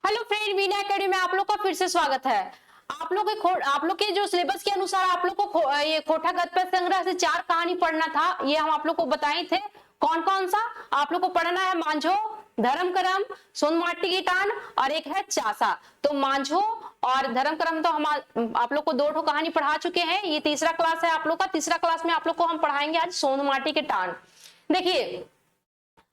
Hello friend, Veena academy में आप लोग का फिर से स्वागत है। आप लोग के जो सिलेबस के अनुसार आप लोग को ये खोटा गद्य संग्रह से 4 कहानी पढ़ना था। ये हम आप लोग को बताए थे। कौन कौन सा आप लोग को पढ़ना है? मांझो, धर्म करम, सोन माटी की टान और एक है चासा। तो मांझो और धर्म करम तो हम आप लोग को 2 कहानी पढ़ा चुके हैं। ये तीसरा क्लास है आप लोग का। तीसरा क्लास में आप लोग को हम पढ़ाएंगे आज सोन माटी के टान। देखिए,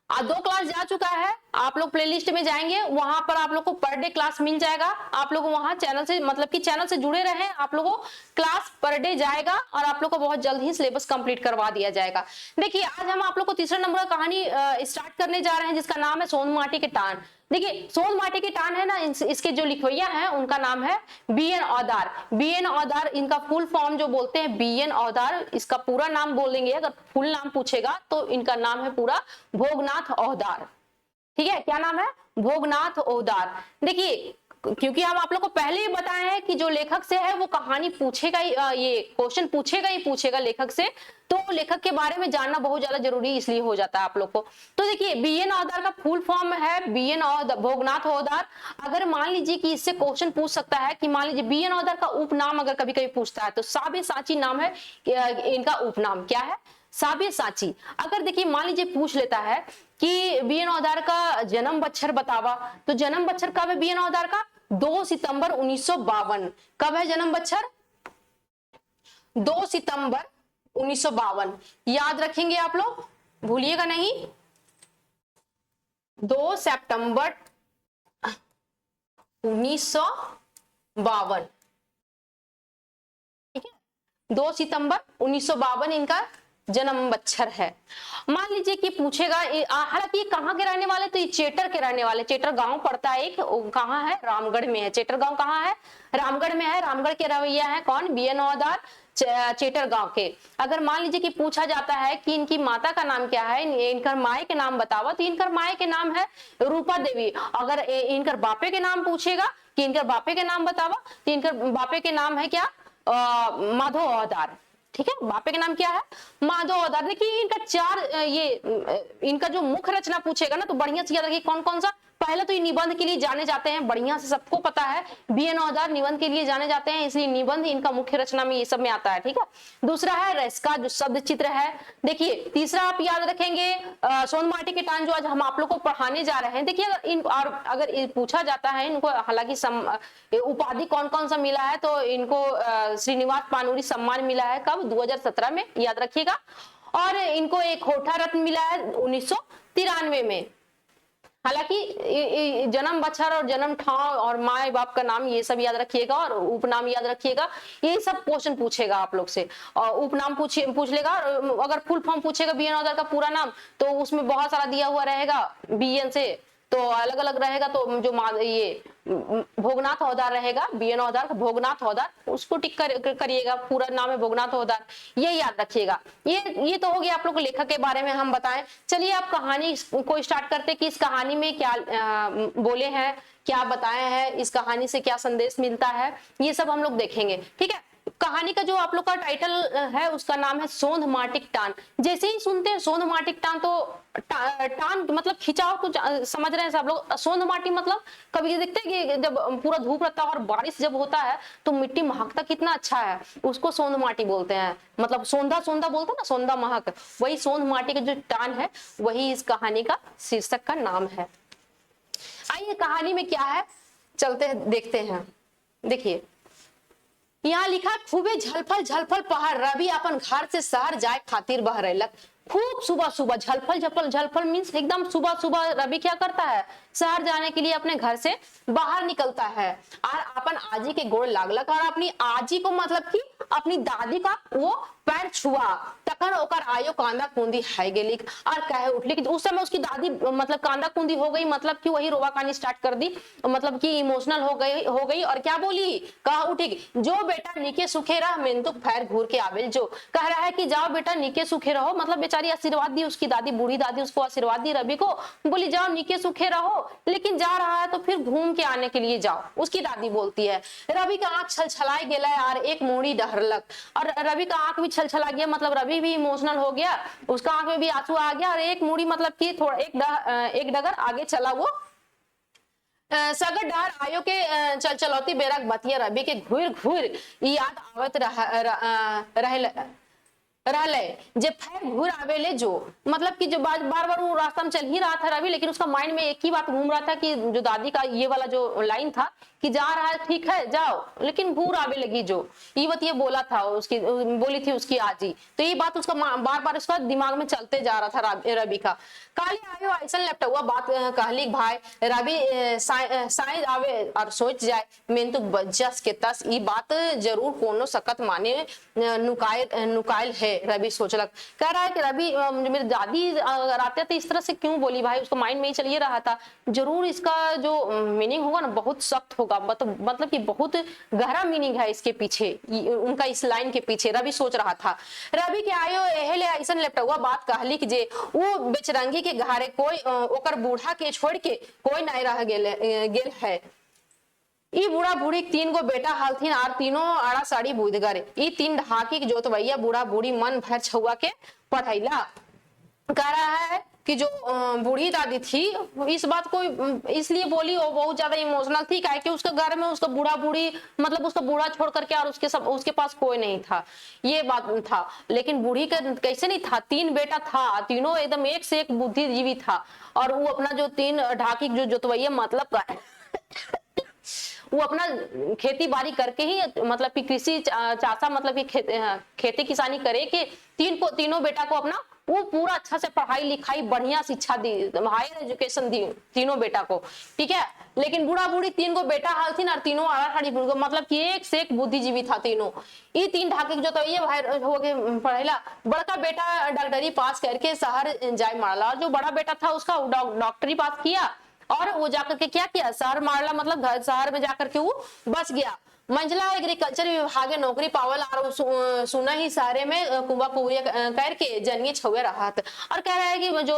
आज 2 क्लास जा चुका है। आप लोग प्लेलिस्ट में जाएंगे, वहां पर आप लोग को पर डे क्लास मिल जाएगा। आप लोग वहां चैनल से मतलब कि चैनल से जुड़े रहे, आप लोगों को क्लास पर डे जाएगा और आप लोग को बहुत जल्द ही सिलेबस कंप्लीट करवा दिया जाएगा। देखिए, आज हम आप लोग को तीसरा नंबर का कहानी स्टार्ट करने जा रहे हैं, जिसका नाम है सोन माटी के टान। देखिए, सोन माटी के टान है ना, इसके जो लिखवैया है उनका नाम है बीएन औदार। बीएन औदार इनका फुल फॉर्म जो बोलते हैं बीएन औदार। इसका पूरा नाम बोलेंगे, अगर फुल नाम पूछेगा तो इनका नाम है पूरा भोगनाथ औदार। ठीक है, क्या नाम है? भोगनाथ औदार। देखिए, क्योंकि हम आप लोग को पहले ही बताए हैं कि जो लेखक से है वो कहानी पूछेगा ही, ये क्वेश्चन पूछेगा ही पूछेगा लेखक से। तो लेखक के बारे में जानना बहुत ज्यादा जरूरी इसलिए हो जाता है आप लोग को। तो देखिए, बीएन औदार का फुल फॉर्म है बीएन औदार, भोगनाथ औदार। अगर मान लीजिए कि इससे क्वेश्चन पूछ सकता है कि मान लीजिए बीएन औदार का उपनाम अगर कभी कभी पूछता है तो साबे-साची नाम है इनका उपनाम। क्या है? साबे-साची। अगर देखिए मान लीजिए पूछ लेता है कि बीएन औदार का जन्म बच्छर बतावा, तो जन्म बच्छर कब है बीएन औदार का? 2 सितंबर 1952। कब है जन्म बच्छर? 2 सितंबर 1952। याद रखेंगे आप लोग, भूलिएगा नहीं। 2 सितंबर 1952। ठीक है, 2 सितंबर 1952 इनका जन्म बच्छर है। मान लीजिए कि पूछेगा, हालांकि ये कहाँ के रहने वाले? तो ये चेटर के रहने वाले। चेटर गांव पड़ता है एक, कहाँ है? रामगढ़ में है। चेटर गांव कहाँ है? रामगढ़ में है। रामगढ़ के रवैया है कौन? बीएन औदार, चेटर गांव के। अगर मान लीजिए कि पूछा जाता है कि इनकी माता का नाम क्या है, इनकर माए के नाम बतावा, तो इनकर माए के नाम है रूपा देवी। अगर इनकर बापे के नाम पूछेगा कि इनकर बापे के नाम बतावा, तो इनकर बापे के नाम है क्या? माधव औदार। ठीक है, बापे का नाम क्या है? माधव औदार। देखिए, इनका 4 इनका जो मुख्य रचना पूछेगा ना, तो बढ़िया से याद रखिए कौन कौन सा। पहले तो ये निबंध के लिए जाने जाते हैं, बढ़िया से सबको पता है बीएन औदार निबंध के लिए जाने जाते हैं, इसलिए निबंध इनका मुख्य रचना में ये सब में आता है। ठीक है, दूसरा है रसका जो शब्द चित्र है। देखिए, तीसरा आप याद रखेंगे सोन माटी के टान, जो आज हम आप लोग को पढ़ाने जा रहे हैं। देखिए, अगर पूछा जाता है इनको, हालांकि उपाधि कौन कौन सा मिला है, तो इनको श्रीनिवास पानूरी सम्मान मिला है। कब? 2017 में, याद रखिएगा। और इनको एक होठा रत्न मिला है 1993 में। हालांकि जन्म बच्छर और जन्म ठाव और माए बाप का नाम ये सब याद रखिएगा, और उपनाम याद रखिएगा। ये सब क्वेश्चन पूछेगा आप लोग से, और उपनाम पूछ लेगा। और अगर फुल फॉर्म पूछेगा बीएन औदार का पूरा नाम, तो उसमें बहुत सारा दिया हुआ रहेगा बीएन से, तो अलग अलग रहेगा। तो जो ये भोगनाथ औदार रहेगा, बीएन औदार का भोगनाथ औदार, उसको टिक करिएगा। पूरा नाम है भोगनाथ औदार, ये याद रखिएगा। ये तो हो गया आप लोग को लेखक के बारे में हम बताएं। चलिए आप कहानी को स्टार्ट करते कि इस कहानी में क्या बोले हैं, क्या बताए हैं, इस कहानी से क्या संदेश मिलता है, ये सब हम लोग देखेंगे। ठीक है, कहानी का जो आप लोग का टाइटल है उसका नाम है सोंध माटिक टान। जैसे ही सुनते हैं सोंध माटिक टान, तो टान मतलब खिंचाव को समझ रहे हैं सब लोग। सोंध माटी मतलब कभी देखते हैं कि जब पूरा धूप रहता है और बारिश जब होता है तो मिट्टी महकता कितना अच्छा है, उसको सोंध माटी बोलते हैं। मतलब सोंधा सोंधा बोलते हैं ना, सोंधा महक, वही सोंध माटी का जो टान है वही इस कहानी का शीर्षक का नाम है। आइए कहानी में क्या है चलते हैं देखते हैं। देखिए, यहाँ लिखा, खूबे झलफल झलफल पहाड़, रवि अपन घर से शहर जाए खातिर बह रहलक। खूब सुबह सुबह झलफल झलफल, झलफल मीन्स एकदम सुबह सुबह रवि क्या करता है? शहर जाने के लिए अपने घर से बाहर निकलता है। और अपन आजी के गोड़ लागलक, और अपनी आजी को मतलब कि अपनी दादी का वो पैर छुआ। तखन ओकर आयो कांदा कुंदी है गेलिक, और कहे उठली। उस समय उसकी दादी मतलब कांदा कुंदी हो गई, मतलब कि वही रोवा कहानी स्टार्ट कर दी, मतलब कि इमोशनल हो गई। और क्या बोली? कहा उठी, जो बेटा नीके सुखे रह, मेंतुक फैर घूर के आवेल जो। कह रहा है कि जाओ बेटा नीके सुखे रहो, मतलब बेचारी आशीर्वाद दी, उसकी दादी, बूढ़ी दादी उसको आशीर्वाद दी रवि को, बोली जाओ नीके सुखे रहो, लेकिन जा रहा है तो फिर घूम के आने के लिए जाओ, उसकी दादी बोलती है। रवि का आंख छलछलाए गेला और एक मूड़ी डहरलक, और रवि का आंख भी छलछला गया, मतलब रवि भी इमोशनल हो गया, उसका आंख में भी आंसू आ गया, और एक मूड़ी मतलब कि थोड़ा एक डगर आगे चला वो सगर डहर आयो के चल चलौती बेरा बतिया रवि के घूर घूर याद आवत रहले जे फिर घूर आवेले जो मतलब कि जो बार बार वो रास्ता में चल ही रहा था रवि, लेकिन उसका माइंड में एक ही बात घूम रहा था कि जो दादी का ये वाला जो लाइन था कि जा रहा है ठीक है जाओ, लेकिन घूर आवे लगी जो ये बात ये बोला था उसकी, बोली थी उसकी आजी, तो ये बात उसका बार बार उसका दिमाग में चलते जा रहा था रवि का। काली आयो ऐसा लपटा हुआ बात कहली भाई रवि साइंस आवे और सोच जाए मैं तो बजस के तस ये बात जरूर कोनो सकत माने नुकायल है। रवि सोचलक, कह रहा है कि रवि मेरी दादी अगर आते थे इस तरह से क्यों बोली भाई, उसको माइंड में ही चलिए रहा था जरूर इसका जो मीनिंग होगा ना बहुत सख्त होगा, मतलब कि बहुत गहरा मीनिंग है इसके पीछे, उनका इस लाइन के पीछे रवि सोच रहा था। रवि के आयो एहले ऐसा लपटा हुआ बात कहली कि जे वो बेचरंगी के घारे कोई ओकर बूढ़ा के छोड़ के कोई नहीं रह गेल है। ई बूढ़ा बूढ़ी तीन गो बेटा हलथिन और तीनों आड़ा साड़ी बूदगर, ई तीन ढाकी के जोतवैया बूढ़ा बूढ़ी मन भर छुआ के पढ़ैला। कह रहा है कि जो बूढ़ी दादी थी इस बात को इसलिए बोली, वो बहुत ज्यादा इमोशनल थी काहे कि उसके घर में उसका बूढ़ा बूढ़ी मतलब उसका बूढ़ा छोड़ करके और उसके पास कोई नहीं था, ये बात था। लेकिन बूढ़ी का कैसे नहीं था, तीन बेटा था, तीनों एकदम एक से एक बुद्धिजीवी था, और वो अपना जो तीन ढाकी जो जोतवैया मतलब वो अपना खेती बाड़ी करके ही मतलब कि कृषि चाषा मतलब कि खेती किसानी करे कि तीनों बेटा को अपना वो पूरा अच्छा से पढ़ाई लिखाई बढ़िया शिक्षा दी, हायर एजुकेशन दी तीनों बेटा को, ठीक है। लेकिन बूढ़ा बूढ़ी तीन को बेटा हालथिन और तीनों आड़ा ठाड़ी मतलब कि एक से एक बुद्धिजीवी था तीनों। ये तीन ढाके जो तो ये हो गए पढ़ेला। बड़का बेटा डॉक्टरी पास करके शहर जाए मारला, और जो बड़ा बेटा था उसका डॉक्टरी पास किया और वो जाकर के क्या किया शहर मारला, मतलब घर शहर में जाकर के वो बस गया। मंझला एग्रीकल्चर विभाग नौकरी पावल और सुना ही सारे में कुंभा कुरिया करके जनिए छुए रहा था। और कह रहा है कि जो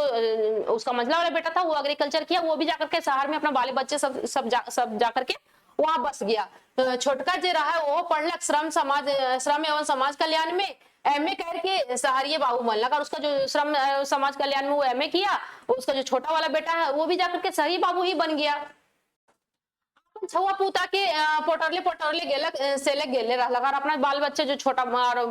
उसका मंझला वाला बेटा था वो एग्रीकल्चर किया, वो भी जाकर के शहर में अपना बाले बच्चे सब जाकर के वहां बस गया। छोटका जो रहा है वो पढ़लक श्रम एवं समाज कल्याण में एमए करके सहारिये बाबू बनला, और उसका जो श्रम समाज कल्याण में वो एमए किया, उसका जो छोटा वाला बेटा है वो भी जाकर के सही बाबू ही बन गया। छुआ पूता के पोटरले गेले रहला, और अपना बाल बच्चे जो छोटा और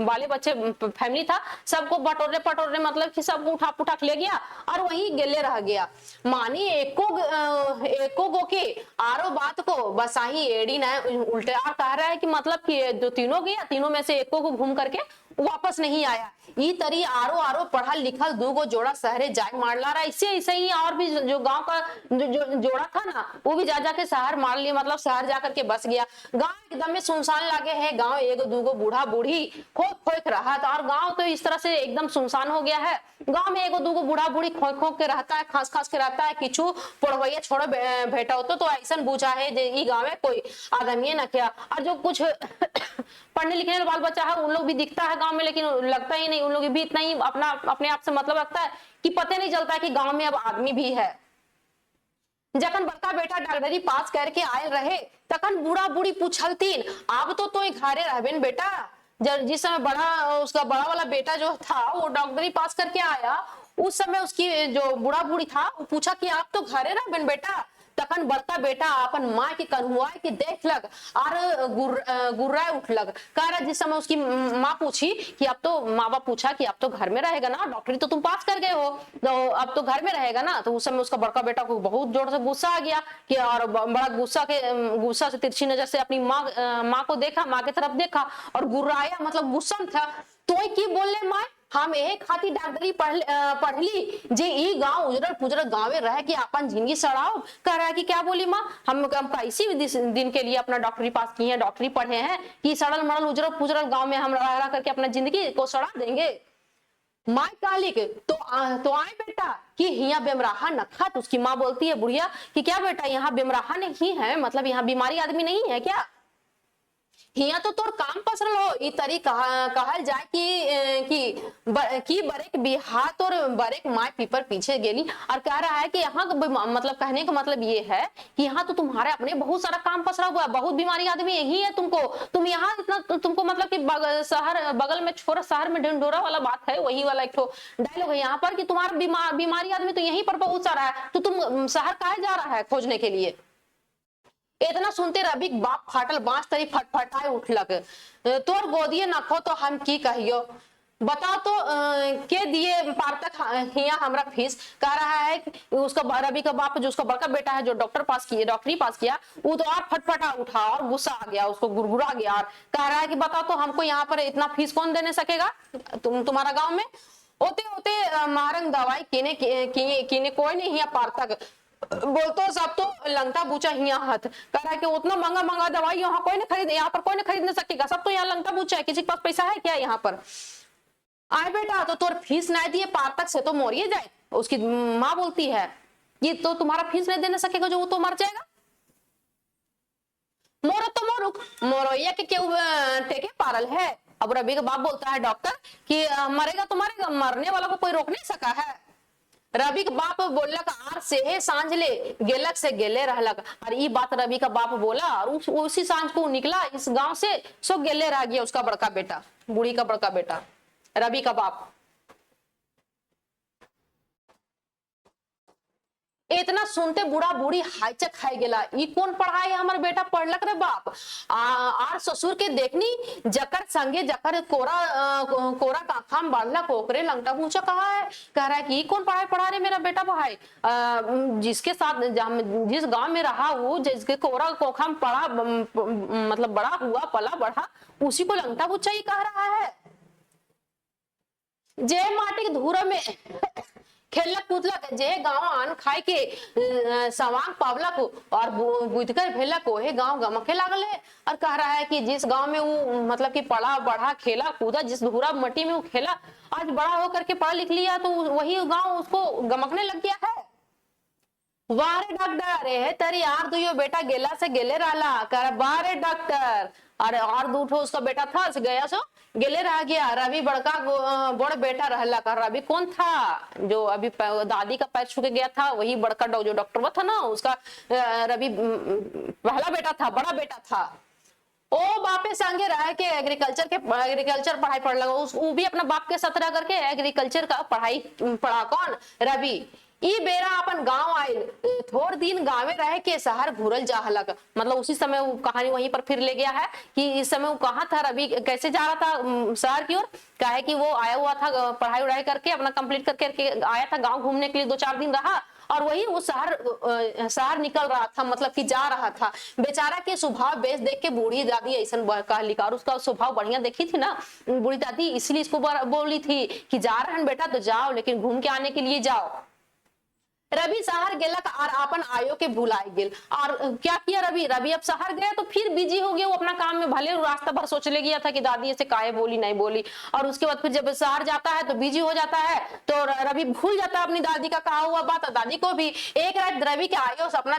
बाले बच्चे फैमिली था सबको पटोरे मतलब कि सबको उठा पुठा ले गया और वहीं गेले रह गया। मानी एको गो के आरो बात को बसाही एड़ी न उल्टे आ कह रहा है कि मतलब कि जो तीनों गया तीनों में से एको को घूम करके वापस नहीं आया। ई तरी आरो पढ़ा लिखल दो गो जोड़ा शहरे जाए मार ला रहा, इससे ऐसे ही और भी जो गांव का जो जोड़ा था ना वो भी जा जाके शहर मार लिया, मतलब शहर जाकर के बस गया। गांव एकदम में सुनसान लागे है, गांव एगो दूगो बूढ़ा बूढ़ी खोक खोक रहा था, और गांव तो इस तरह से एकदम सुनसान हो गया है। गांव में एगो दूगो बूढ़ा बूढ़ी खोक खोक के रहता है, खास खास के रहता है, किचू पढ़वैया छोड़ो भेटा होतो तो ऐसा बुझा है जे गाँव में कोई आदमी न किया। और जो कुछ पढ़ने लिखने वाले बाल बच्चा है उन लोग भी दिखता है गांव में, लेकिन लगता ही नहीं, उन लोग भी इतना ही अपने आप से मतलब रखता है कि पता नहीं चलता है कि गांव में अब आदमी भी है। जखन बड़का बेटा डॉक्टरी पास करके आए रहे तखन बूढ़ा बूढ़ी पूछलतीन अब तो घरे रहबे बेटा। जिस समय उसका बड़ा वाला बेटा जो था वो डॉक्टरी पास करके आया उस समय उसकी जो बूढ़ा बूढ़ी था वो पूछा कि आप तो घरे रहबे बेटा। तखन बड़का बेटा अपन माँ के कन्हुआई के देख लग और गुर्राए उठलग। कह रहा जिस समय उसकी माँ पूछी कि अब तो माँ बाप पूछा कि अब तो घर में रहेगा ना, डॉक्टरी तो तुम पास कर गए हो तो अब तो घर में रहेगा ना, तो उस समय उसका बड़का बेटा को बहुत जोर से गुस्सा आ गया कि और बड़ा गुस्सा से तिरछी नजर से अपनी माँ को देखा, माँ की तरफ देखा और गुर्राया मतलब गुस्सा था। तो की बोले माँ हम एक खाती डॉक्टरी पढ़ली जे ई गांव उजरल पुजरल गांवे रह के अपन जिंदगी सड़ाओ। कह रहा है कि क्या बोली माँ हम इसी दिन के लिए अपना डॉक्टरी पास की है, डॉक्टरी पढ़े हैं कि सड़ल मड़ल उजरल पुजरल गांव में हम रह करके अपना जिंदगी को सड़ा देंगे। माँ कालिक तो आए बेटा कि यहाँ बेमराहा न खा। तो उसकी माँ बोलती है बुढ़िया कि क्या बेटा यहाँ बेमराहा नहीं है, मतलब यहाँ बीमारी आदमी नहीं है क्या। हिया तो तोर काम पसरल हो ई तरी कहल जाए कि बरेक बिहा तोर बरेक माय पीपर पीछे गेली। और कह रहा है कि यहाँ मतलब कहने का मतलब ये है कि यहाँ तो तुम्हारे अपने बहुत सारा काम पसरा हुआ है, बहुत बीमारी आदमी यही है तुमको, तुम यहाँ इतना तुमको मतलब कि शहर बगल में छोरा शहर में ढिंढोरा वाला बात है, वही वाला एक डायलॉग है यहाँ पर कि तुम्हारा बीमारी आदमी तो यहीं पर बहुत सारा है, तो तुम शहर काहे जा रहा है खोजने के लिए। इतना सुनते रवि बाप फाटल बांस तरी फटफटाए उठलक। तोर गोदिए नखो तो हम की कहियो, बताओ तो के दिए पार तक हिया हमरा फीस। कह रहा है कि उसका रवि का बाप जो उसका बड़का बेटा है जो डॉक्टरी पास किया वो तो और फटफटा उठा और गुस्सा आ गया, उसको गुरगुरा गया और कह रहा है कि बताओ तो हमको यहाँ पर इतना फीस कौन देने सकेगा तुम्हारा गाँव में। होते होते मारंग दवाई किने कोई नहीं हिया पार तक बोलतो सब तो लंगटा बूचा हिया हाथ। कह रहा है कि उतना महंगा महंगा दवाई यहाँ कोई नहीं खरीद, यहाँ पर कोई नहीं खरीद नहीं सकेगा, सब तो यहाँ लंगटा बूचा है, किसी के पास पैसा है क्या यहाँ पर। आए बेटा तो तोर फीस नहीं दिए पार तक से तो मोरिए जाए। उसकी माँ बोलती है ये तो तुम्हारा फीस नहीं देने सकेगा जो वो तो मर जाएगा। मोरो तो मोरुक मोरोया के क्यों टेके पारल है। अब रवि का बाप बोलता है डॉक्टर कि मरेगा तो मरेगा, मरने वाला को कोई रोक नहीं सका है। रवि का बाप बोलक आर से सांझ ले गेलक से गेले रहलक। और ये बात रवि का बाप बोला और उसी सांझ को निकला इस गांव से, सो गेले रह गया उसका बड़का बेटा, बूढ़ी का बड़का बेटा रवि का बाप। इतना सुनते बूढ़ा बूढ़ी हाईचक खाई गेला, ई कौन पढ़ाई हमारे बेटा पढ़लक रे बाप। आर ससुर के देखनी जकर संगे जकर कोरा काखाम बांधलक ओकरे लंगटा पूछा कहा है। कह रहा है कि कौन पढ़ाई पढ़ा रहे मेरा बेटा भाई, जिसके साथ जिस गांव में रहा वो जिसके कोरा कोखाम पढ़ा मतलब बड़ा हुआ पला बढ़ा उसी को लंगटा पूछा ही कह रहा है। जे माटी के धूरा में खेलक कूदलक, जे गांव आन खाए के सवांग पावलक और बुझकर भेलक ओहे गांव गमके लागल है। और कह रहा है कि जिस गांव में वो मतलब कि पढ़ा बढ़ा खेला कूदा, जिस धूरा मट्टी में वो खेला आज बड़ा होकर के पढ़ लिख लिया तो वही गांव उसको गमकने लग गया है। वारे डॉक्टर है तेरी यार दुयो बेटा गेला से गेले रहला। कर बारे डॉक्टर अरे और दूठो उसका बेटा था गया सो गेले रह गया। रवि बड़का बड़ बेटा रहला। कर रवि कौन था जो अभी दादी का पैर छू के गया था, वही बड़का जो डॉक्टर वो था ना उसका रवि पहला बेटा था, बड़ा बेटा था। ओ बापे संगे रह के एग्रीकल्चर पढ़ाई पढ़ लगा, वो भी अपना बाप के साथ रह करके एग्रीकल्चर का पढ़ाई पढ़ा। कौन रवि ई बेरा अपन गांव आयल, थोड़ दिन गांवे रह के शहर घूरल जाहलक। मतलब उसी समय वो कहानी वहीं पर फिर ले गया है कि इस समय वो कहाँ था रवि, कैसे जा रहा था शहर की ओर। काहे कि वो आया हुआ था पढ़ाई वढ़ाई करके अपना कंप्लीट करके आया था गांव घूमने के लिए, 2-4 दिन रहा और वही वो शहर निकल रहा था, मतलब कि जा रहा था। बेचारा के स्वभाव बेस देख के बूढ़ी दादी ऐसा कहली और उसका स्वभाव बढ़िया देखी थी ना बूढ़ी दादी, इसलिए इसको बोली थी कि जा रहे हैं बेटा तो जाओ लेकिन घूम के आने के लिए जाओ। रवि शहर गेलक और अपन आयो के भुलाई गेल। और क्या किया रवि अब शहर गया तो फिर बिजी हो गया वो अपना काम में। भले रास्ता भर सोच ले गया था कि दादी ऐसे काहे बोली नहीं बोली, और उसके बाद फिर जब शहर जाता है तो बिजी हो जाता है तो रवि भूल जाता है अपनी दादी का कहा हुआ बात। दादी को भी एक रात रवि के आयो सपना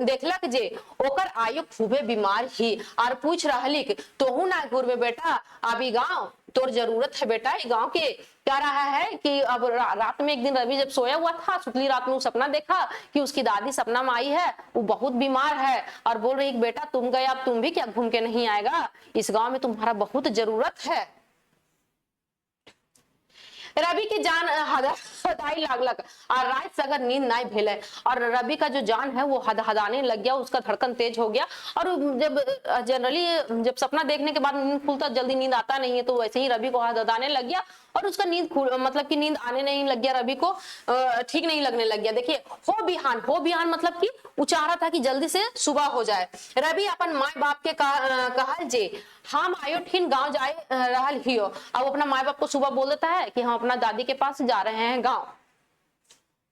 देखलक जे ओकर आयो खूबे बीमार ही और पूछ रहलिक तोहू ना घूरबे बेटा अभी गाँव, तोर जरूरत है बेटा गांव के। कह रहा है कि अब रात में एक दिन रवि जब सोया हुआ था सुतली रात में सपना देखा कि उसकी दादी सपना में आई है, वो बहुत बीमार है और बोल रही बेटा तुम गए अब तुम भी क्या घूम के नहीं आएगा, इस गांव में तुम्हारा बहुत जरूरत है। रवि की जान हदाई लागलक और रात से अगर नींद नहीं भेले और रवि का जो जान है वो हदाने लग गया, उसका धड़कन तेज हो गया। और जब जनरली जब सपना देखने के बाद नींद खुलता जल्दी नींद आता नहीं है, तो वैसे ही रवि को हदाने लग गया और उसका नींद मतलब कि नींद आने नहीं लग गया, रवि को ठीक नहीं लगने लग गया। देखिए हो बिहान मतलब कि वो चाह रहा था कि जल्दी से सुबह हो जाए। रवि अपन माँ बाप के कहल जे हम आयो ठीन गाँव जाए रहल हियो। अब अपना माँ बाप को सुबह बोल देता है कि हम अपना दादी के पास जा रहे हैं गाँव,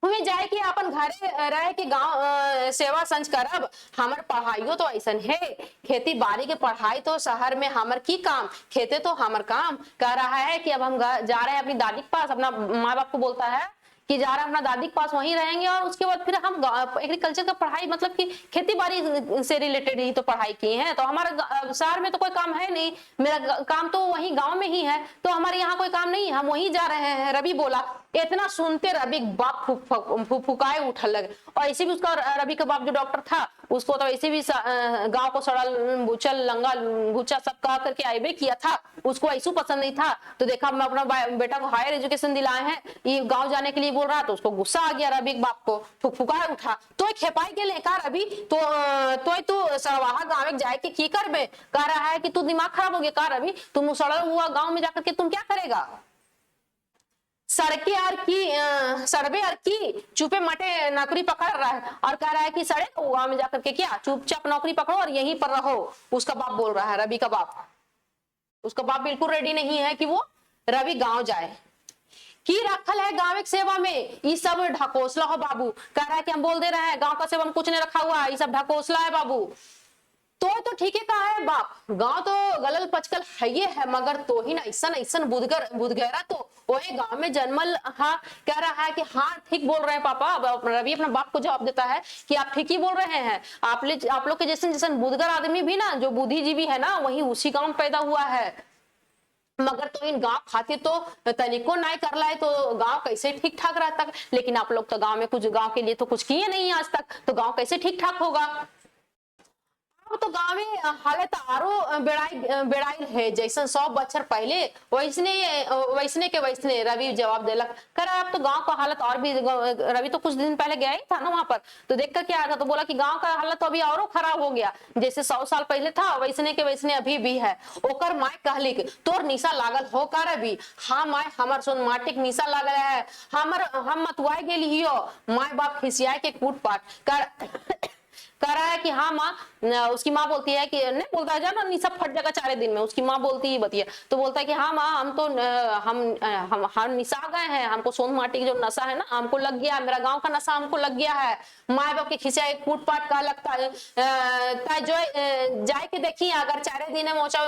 हमें जाए कि अपन घरे रह के गाँव सेवा संच करब। हमार पढ़ाइयो तो ऐसा है, खेती बाड़ी के पढ़ाई तो शहर में हमार की काम, खेते तो हमार काम। कह रहा है कि अब हम जा रहे हैं अपनी दादी के पास। अपना माँ बाप को बोलता है कि जा रहा अपना दादी के पास वहीं रहेंगे और उसके बाद फिर हम एग्रीकल्चर का पढ़ाई मतलब कि खेती बाड़ी से रिलेटेड ही तो पढ़ाई की है, तो हमारे शहर में तो कोई काम है नहीं, मेरा काम तो वहीं गांव में ही है, तो हमारे यहाँ कोई काम नहीं है, हम वहीं जा रहे हैं, रवि बोला। इतना सुनते रवि बाप फुकाए उठल लगे। और ऐसे भी उसका रवि का बाप जो डॉक्टर था उसको तो ऐसे भी गांव को सड़ल बुचल लंगा गुच्चा सब कहा करके आईबे किया था, उसको ऐसा पसंद नहीं था। तो देखा मैं अपना बेटा को हायर एजुकेशन दिलाए हैं, ये गांव जाने के लिए बोल रहा, तो उसको गुस्सा आ गया रवि के बाप को, फुकाए उठा। तो खेपाई के लेका रवि तो सड़वाहा गाँव जाए के की करबे, कह रहा है कि तू दिमाग खराब हो गया का रवि, तुम सड़ल हुआ गाँव में जाकर के तुम क्या करेगा, सड़के सड़बे और की चुपे मटे नौकरी पकड़ रहा है और कह रहा है कि सड़े गांव में जाकर के क्या चुपचाप नौकरी पकड़ो और यहीं पर रहो। उसका बाप बोल रहा है, रवि का बाप, उसका बाप बिल्कुल रेडी नहीं है कि वो रवि गांव जाए। की रखल है गांव की सेवा में, ये सब ढकोसला हो बाबू, कह रहा है कि हम बोल दे रहे हैं गांव का सेवा में कुछ नहीं रखा हुआ है, ये सब ढकोसला है बाबू। तो ठीक है कहा है बाप, गांव तो गलल पचकल है ये है, मगर तो ही ना ऐसा ऐसा बुधगहरा तो वही गांव में जन्मल। हाँ कह रहा है कि हाँ ठीक बोल रहे हैं पापा। रवि अपना बाप को जवाब देता है कि आप ठीक ही बोल रहे हैं, आप लोग के जैसे जैसे बुधगर आदमी भी ना, जो बुद्धिजीवी है ना, वही उसी गांव में पैदा हुआ है, मगर तो इन गांव खातिर तो तनिको नहीं कर लाए तो गांव कैसे ठीक ठाक रहता। लेकिन आप लोग तो गांव में कुछ गांव के लिए तो कुछ किए नहीं आज तक, तो गांव कैसे ठीक ठाक होगा। तो गाँव में हालत आरो बेड़ाई है, जैसे 100 बच्चर पहले वैसने के वैसने रवि जवाब देलक। कर अब तो गांव का हालत और भी, रवि तो कुछ दिन पहले गया ही था ना वहां पर, तो देख कर क्या आया था, तो बोला कि गांव का हालत तो अभी और खराब हो गया, जैसे 100 साल पहले था वैसने के वैसने अभी भी है। ओकर माय कहलिक तोर निशा लागल हो का रवि, हाँ माय हमर सोन माटिक निशा लागल है, हम मतवाए गेली हियो। माय बाप खिसियाए के कूट पाट कह रहा है कि हाँ माँ, उसकी माँ बोलती है कि नहीं, बोलता है जाना निशा फट जाएगा 4 दिन में, उसकी माँ बोलती है बतिया, तो बोलता है कि हाँ माँ हम तो हम निशा गए हैं, हमको सोन माटी की जो नशा है ना हमको लग गया, मेरा गांव का नशा हमको लग गया है। माए बाप के खिसिया एक कूट पाट का लगता है, जो जाए के देखिए अगर 4 दिन में मोचा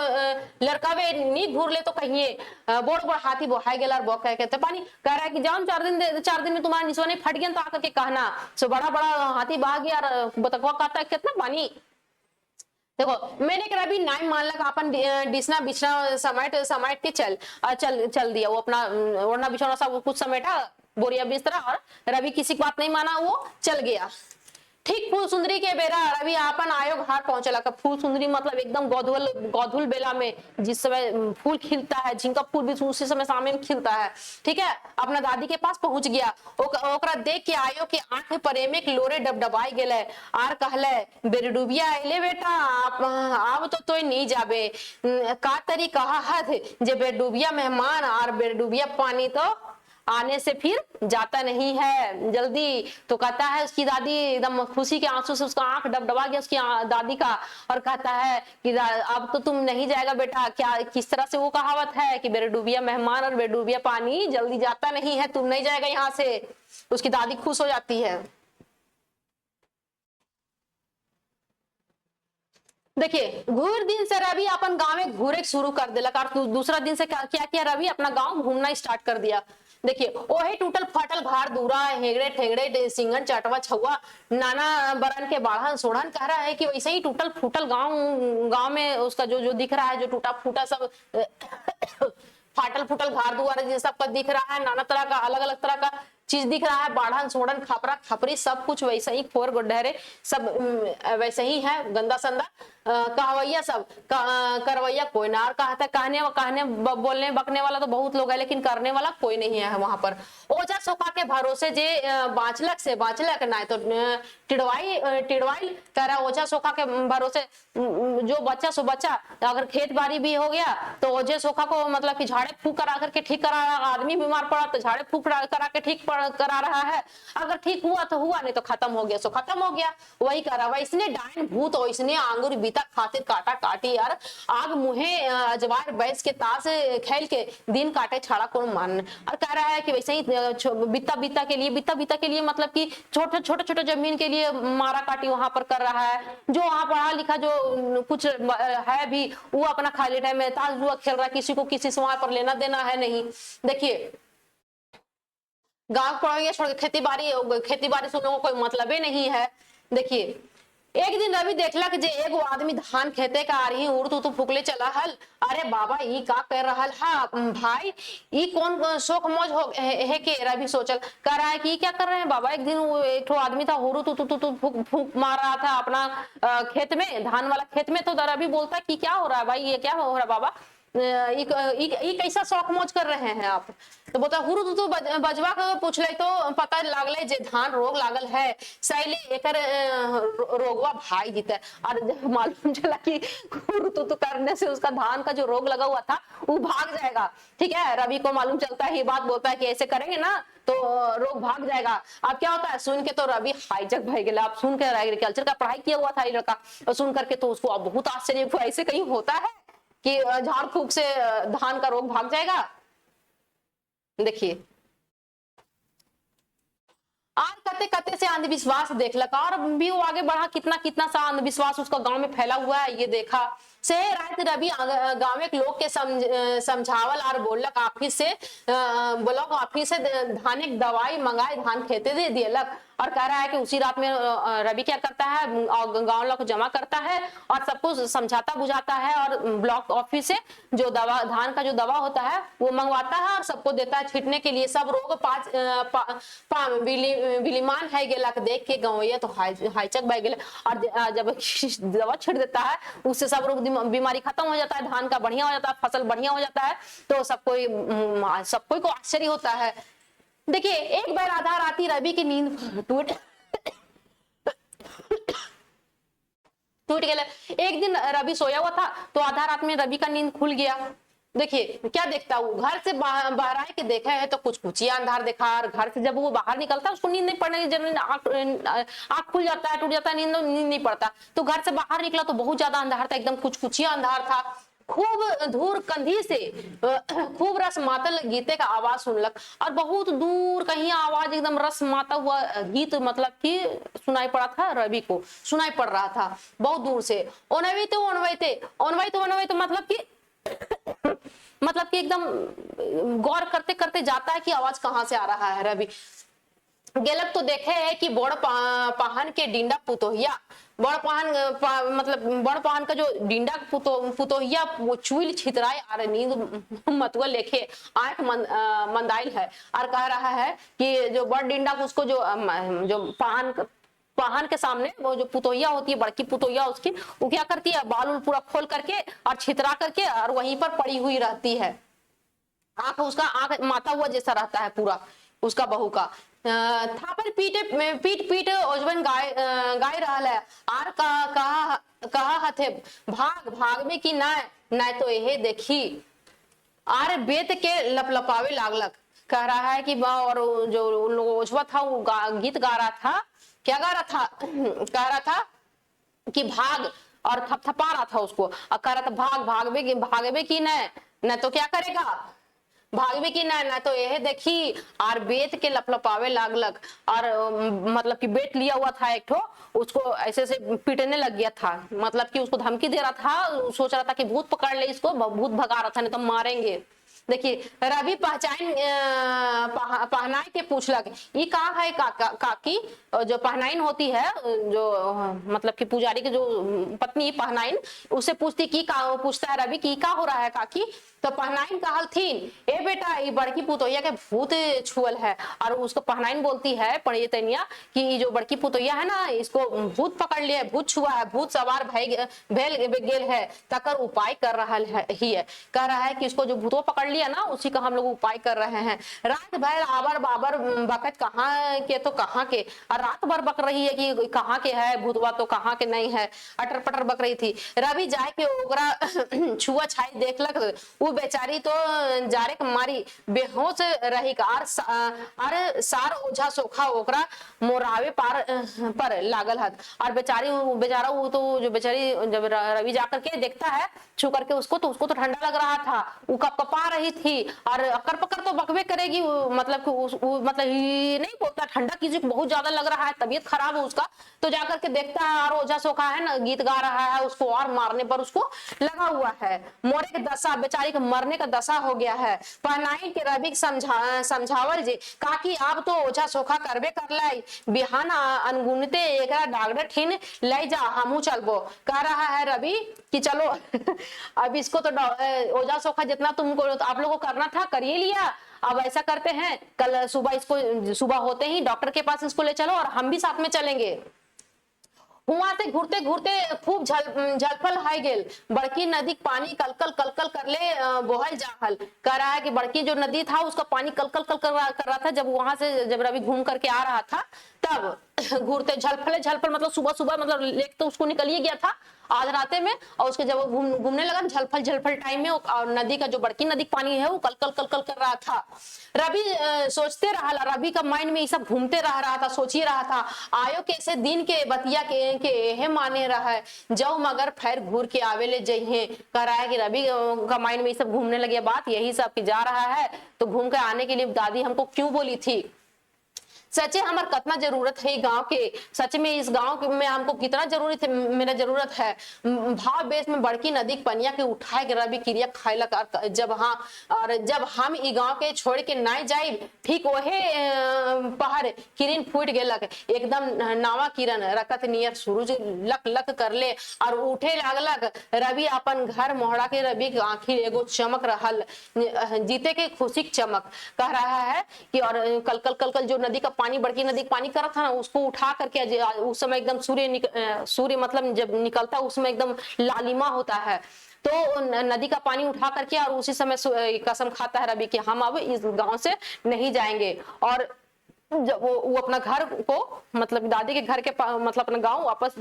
लड़का वे नींद घूर ले तो कहिए बोड़ बोड़ हाथी बोहाय गेला बो कहते पानी। कह रहा है कि जाओ 4 दिन में तुम्हारा निशा नहीं फट गया तो आकर के कहना, सो बड़ा बड़ा हाथी बहा गया, बतकवा कहता है कितना पानी। देखो मैंने कहा अभी नाइम मान लगा अपन डिसना बिछना समेट के चल दिया, वो अपना ओढ़ना बिछौना सब कुछ समेटा, बोरिया बिस्तरा, और रवि किसी की बात नहीं माना, वो चल गया। ठीक फूल सुंदरी के बेरा रवि आपन आयोग हाट पहुंचला। फूल सुंदरी मतलब एकदम गौधुल बेला में जिस समय फूल खिलता है, झिंका फूल भी उसी समय सामने में खिलता है, ठीक है, अपना दादी के पास पहुंच गया। ओकरा देख के आयो के आंखें परेमे एक लोरे डबडबाई गेले आर कहले बेरडुबिया अले बेटा अब तो तोय नहीं जाबे, का तरी कहा है जे बेरडुबिया मेहमान और बेरडुबिया पानी तो आने से फिर जाता नहीं है जल्दी। तो कहता है उसकी दादी एकदम खुशी के आंसू से उसका आंख डबडबा गया उसकी दादी का, और कहता है कि अब तो तुम नहीं जाएगा बेटा, क्या किस तरह से वो कहावत है कि बेरडुबिया मेहमान और बेरडुबिया पानी जल्दी जाता नहीं है, तुम नहीं जाएगा यहाँ से। उसकी दादी खुश हो जाती है। देखिए घूर दिन से रवि अपन गांव में घूरे शुरू कर दिला, और दूसरा दिन से क्या किया रवि अपना गांव घूमना स्टार्ट कर दिया। देखिए ओहे टूटल फाटल घर दूरा हेगड़े ठेगड़े सिंगन चटवा छुआ नाना बरन के बाढ़न सोढ़न, कह रहा है कि वैसे ही टूटल फूटल गांव में उसका जो दिख रहा है, जो टूटा फूटा सब फाटल फूटल घर दुआर ये सब दिख रहा है, नाना तरह का अलग अलग तरह का चीज दिख रहा है, बाढ़न सोढ़न खपरा खपरी सब कुछ वैसे ही, खोर गुड्ढरे सब वैसे ही है, गंदा संदा कहवैया सब करवैया कोई ना, और कहता कहने बोलने बकने वाला तो बहुत लोग है, लेकिन करने वाला कोई नहीं है वहां पर। ओझा सोखा के भरोसे जे बाँचलक से बाँचलक ना तो टिड़वाई कह रहा, ओझा सोखा के भरोसे जो बच्चा सो बच्चा, अगर खेत बाड़ी भी हो गया तो ओझे सोखा को मतलब कि झाड़े फूक करा करके ठीक करा, आदमी बीमार पड़ा तो झाड़े फूक करा के ठीक करा रहा है, अगर ठीक हुआ तो हुआ, नहीं तो खत्म हो गया सो खत्म हो गया, वही करा। वैसने डायन भूत वैसने आंगुर बीता खातिर काटा काटी यार, आग मुहे अजवार बैस के ताश खेल के दिन काटे छाड़ा कौन मान। और कह रहा है कि वैसे ही बित्ता बित्ता के लिए मतलब कि छोटे जमीन के लिए मारा काटी वहां पर कर रहा है। जो वहां पढ़ा लिखा जो कुछ है भी वो अपना खाली टाइम में ताश जुआ खेल रहा है, किसी को किसी से वहां पर लेना देना है नहीं। देखिए गांव पढ़ेंगे छोड़ के खेती बाड़ी से उन लोगों को कोई मतलब ही नहीं है। देखिए एक दिन रवि देखला कि जे एगो आदमी धान खेते का आ रही उड़ तू फुकले चला हल। अरे बाबा ई का कर रहा हा भाई, ई कौन शौक मौज है के रवि सोचल कर रहा है कि क्या कर रहे हैं बाबा। एक दिन वो एक ठो आदमी था हुरू तू फूक फूक मार रहा था अपना खेत में, धान वाला खेत में। तो रवि बोलता है कि क्या हो रहा है भाई, ये क्या हो रहा है बाबा, ये कैसा शौक मौज कर रहे हैं आप। तो बोलता हुरू तू बजवा के पूछ ले तो पता लागले जे धान रोग लागल है, सैले एकर रोगवा भाई जीते। और मालूम चला कि हुरू तू करने से उसका धान का जो रोग लगा हुआ था वो भाग जाएगा। ठीक है, रवि को मालूम चलता है ये बात, बोलता है कि ऐसे करेंगे ना तो रोग भाग जाएगा। अब क्या होता है, सुन के तो रवि हाईजक भाई गया। आप सुन के एग्रीकल्चर का पढ़ाई किया हुआ था ये लड़का, और सुन करके तो उसको अब बहुत आश्चर्य, ऐसे कहीं होता है कि झाड़ फूक से धान का रोग भाग जाएगा। देखिए आज कते कते से अंधविश्वास देख लगा, और भी वो आगे बढ़ा, कितना कितना सा अंधविश्वास उसका गांव में फैला हुआ है ये देखा। से रात रवि गांव के लोग के समझावल और बोलक ऑफिस से ब्लॉक ऑफिस से धान एक दवाई मंगाए, धान खेते दे दियलक। और कह रहा है कि उसी रात में रवि क्या करता है, गांव वालों को जमा करता है और सबको समझाता बुझाता है, और ब्लॉक ऑफिस से जो दवा, धान का जो दवा होता है वो मंगवाता है और सबको देता है छींटने के लिए। सब रोग विलीमान है गेला देख के गाँव तो हाईचक बह गए। और जब दवा छिड़ देता है उससे सब रोग बीमारी खत्म हो जाता है, धान का बढ़िया हो जाता है, फसल बढ़िया हो जाता है। तो सबको को आश्चर्य होता है। देखिए एक बार आधा राती रवि की नींद टूट गया। एक दिन रवि सोया हुआ था तो आधा रात में रवि का नींद खुल गया। देखिए क्या देखता हूँ, घर से बाहर आए के देखा है तो कुछ कुछ ही अंधार देखा। और घर से जब वो बाहर निकलता है उसको नींद नहीं पड़ने की, आंख खुल जाता है, टूट जाता है, नींद नहीं पड़ता। तो घर से बाहर निकला तो बहुत ज्यादा अंधार था, एकदम कुछ कुछ ही अंधार था। खूब धूर कंधी से खूब रस मातल गीते का आवाज सुनलक, और बहुत दूर कहीं आवाज एकदम रस माता हुआ गीत मतलब कि सुनाई पड़ा था, रवि को सुनाई पड़ रहा था बहुत दूर से। ओनवैते मतलब कि एकदम गौर करते करते जाता है कि आवाज कहाँ से आ रहा है। रवि गेलक तो देखे है कि बड़ पाहन के डिंडा पुतोहिया, बड़ पाहन का जो डिंडा पुतोहिया वो चुइल छितराए और नींद मतुआ लेके आंख मंदाइल है। और कह रहा है कि जो बड़ डिंडा उसको जो पाहन के सामने वो जो पुतोहिया होती है, बड़की पुतोहिया उसकी, वो क्या करती है, बाल उल पूरा खोल करके और छितरा करके और वहीं पर पड़ी हुई रहती है। आंख माता हुआ जैसा रहता है पूरा उसका बहू का। थापर पीट ओजवन गाय रहल है। आर कहा हथे भाग में कि ना तो यह देखी। आर बेत के लपलपावे लागलक। कह रहा है कि और जो ओजवा था वो गीत गा रहा था। क्या गा रहा था, कह रहा था कि भाग, और थपथपा रहा था उसको, और कह रहा था भागवे की न तो क्या करेगा, भागवे की ना तो यह देखी। और बेत के लपलपावे लागलक, और मतलब कि बेट लिया हुआ था एक ठो, उसको ऐसे से पीटने लग गया था, मतलब कि उसको धमकी दे रहा था, सोच रहा था कि भूत पकड़ ले इसको, भूत भगा रहा था नहीं तो मारेंगे। देखिए रवि पहनाई के पूछलक, ये कहा है काकी। जो पहनाइन होती है, जो मतलब कि पुजारी की जो पत्नी पहनाइन, उससे पूछती की का, पूछता है रवि की का हो रहा है काकी। तो पहनाइन कहल थीन, ए बेटा ये बड़की पुतोहिया के भूत छुअल है। और उसको पहनाइन बोलती है पढ़िए तनिया कि जो बड़की पुतोहिया है ना, इसको भूत पकड़ लिया, भूत छुआ है, भूत सवार भेल गेल है, तकर उपाय कर रहा है ही है। कह रहा है कि इसको जो भूतों पकड़ लिया ना, उसी का हम लोग उपाय कर रहे हैं। रात भर आबर बाबर बकत कहाँ के तो कहाँ के, और रात भर बक रही है कि कहाँ के है भूतवा तो कहाँ के नहीं है, अटर पटर बक रही थी। रवि जाए के ओकरा छुआ छाई देखलक, वो बेचारी तो जारे मारी बेहोश रही का। और सार ओझा सोखा ओकरा मोरावे पर लागल हत। और बेचारा वो तो जो बेचारी जब रवि जाकर के देखता है छू करके उसको तो ठंडा लग रहा था, वो कपकपा रही थी और अकर पकर तो बकवे करेगी, मतलब कि मतलब ये नहीं बोलता, ठंडा किसी को बहुत ज्यादा लग रहा है, तबीयत खराब है उसका, तो जाकर के देखता है और ओझा सोखा है ना गीत गा रहा है उसको, और मारने पर उसको लगा हुआ है। मोरे के दशा, बेचारी के मरने का दशा हो गया है। पहनाई के रवि समझावल जी काकी आप तो ओझा सोखा करबे कर लाई, बिहान अनगुनते एक डॉक्टर ठिन ले जा हमू चलबो। कह रहा है रवि कि चलो अब इसको तो ओझा सोखा जितना तुमको आप लोगों को करना था कर ही लिया, अब ऐसा करते हैं कल सुबह इसको, सुबह होते ही डॉक्टर के पास इसको ले चलो और हम भी साथ में चलेंगे। वहां से घूरते घूरते खूब झलफल हाई गेल, बड़की नदी पानी कलकल कलकल कर ले बोहल जाहल। कह रहा है कि बड़की जो नदी था उसका पानी कलकल कलकल कर रहा था, जब वहां से जब रवि घूम करके आ रहा था तब घूरते झलफले झलफल मतलब सुबह सुबह मतलब लेक तो उसको निकल ही गया था आज राते में, और उसके जब घूमने लगा झलफल झलफल टाइम में, और नदी का जो बड़की नदी पानी है वो कलकल कलकल कर रहा था। रवि सोचते रहा, रवि का माइंड में ये सब घूमते रहा था, सोच ही रहा था आयो कैसे दिन के बतिया के एहे माने रहा है जाओ मगर फिर घूर के आवे ले जइहे। कह रहा है कि रवि का माइंड में ये सब घूमने लगे बात यही सब की जा रहा है, तो घूम के आने के लिए दादी हमको क्यों बोली थी। सच्चे हमार कितना जरूरत है गांव के, सच में इस गांव में हमको कितना जरूरत है, मेरा जरूरत है। भाव बेस में बड़की नदी पनिया के उठाए के रवि क्रिया खाए कर जब हाँ, और जब हम ई गांव के छोड़ के नहीं जाए ठीक वहे पहाड़ किरण फूट गेलक, एकदम नावा किरण रकत नियर सूरज लक लक कर ले और उठे लागलक। रवि अपन घर मोहड़ा के रवि के आखिर एगो चमक रहल, जीते के खुशी चमक। कह रहा है कि और कलकल कलकल जो नदी का पानी, बड़की नदी का पानी करत था ना, उसको उठा करके उस समय एकदम सूर्य मतलब जब निकलता है उसमें एकदम लालिमा होता है, तो नदी का पानी उठा करके और उसी समय कसम खाता है रवि कि हम अब इस गांव से नहीं जाएंगे। और जब वो अपना घर को मतलब दादी के घर के मतलब अपना गांव वापस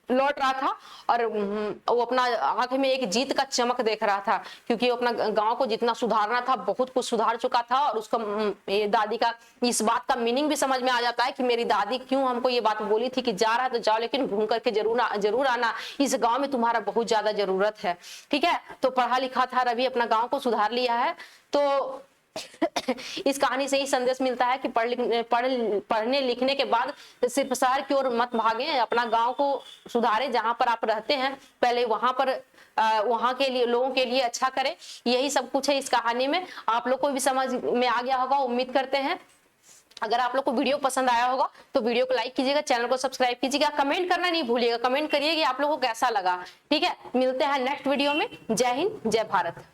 लौट रहा था, और वो अपना आंख में एक जीत का चमक देख रहा था, क्योंकि वो अपना गांव को जितना सुधारना था बहुत कुछ सुधार चुका था। और उसका दादी का इस बात का मीनिंग भी समझ में आ जाता है कि मेरी दादी क्यों हमको ये बात बोली थी कि जा रहा है तो जाओ लेकिन घूम करके जरूर आना, इस गांव में तुम्हारा बहुत ज्यादा जरूरत है। ठीक है, तो पढ़ा लिखा था रवि, अपना गाँव को सुधार लिया है। तो इस कहानी से ही संदेश मिलता है कि पढ़ने लिखने के बाद सिर्फ शहर की ओर मत भागें, अपना गांव को सुधारें, जहां पर आप रहते हैं पहले वहां पर वहां के लिए लोगों के लिए अच्छा करें। यही सब कुछ है इस कहानी में, आप लोग को भी समझ में आ गया होगा उम्मीद करते हैं। अगर आप लोग को वीडियो पसंद आया होगा तो वीडियो को लाइक कीजिएगा, चैनल को सब्सक्राइब कीजिएगा, कमेंट करना नहीं भूलिएगा, कमेंट करिए कि आप लोगों को कैसा लगा। ठीक है, मिलते हैं नेक्स्ट वीडियो में। जय हिंद, जय भारत।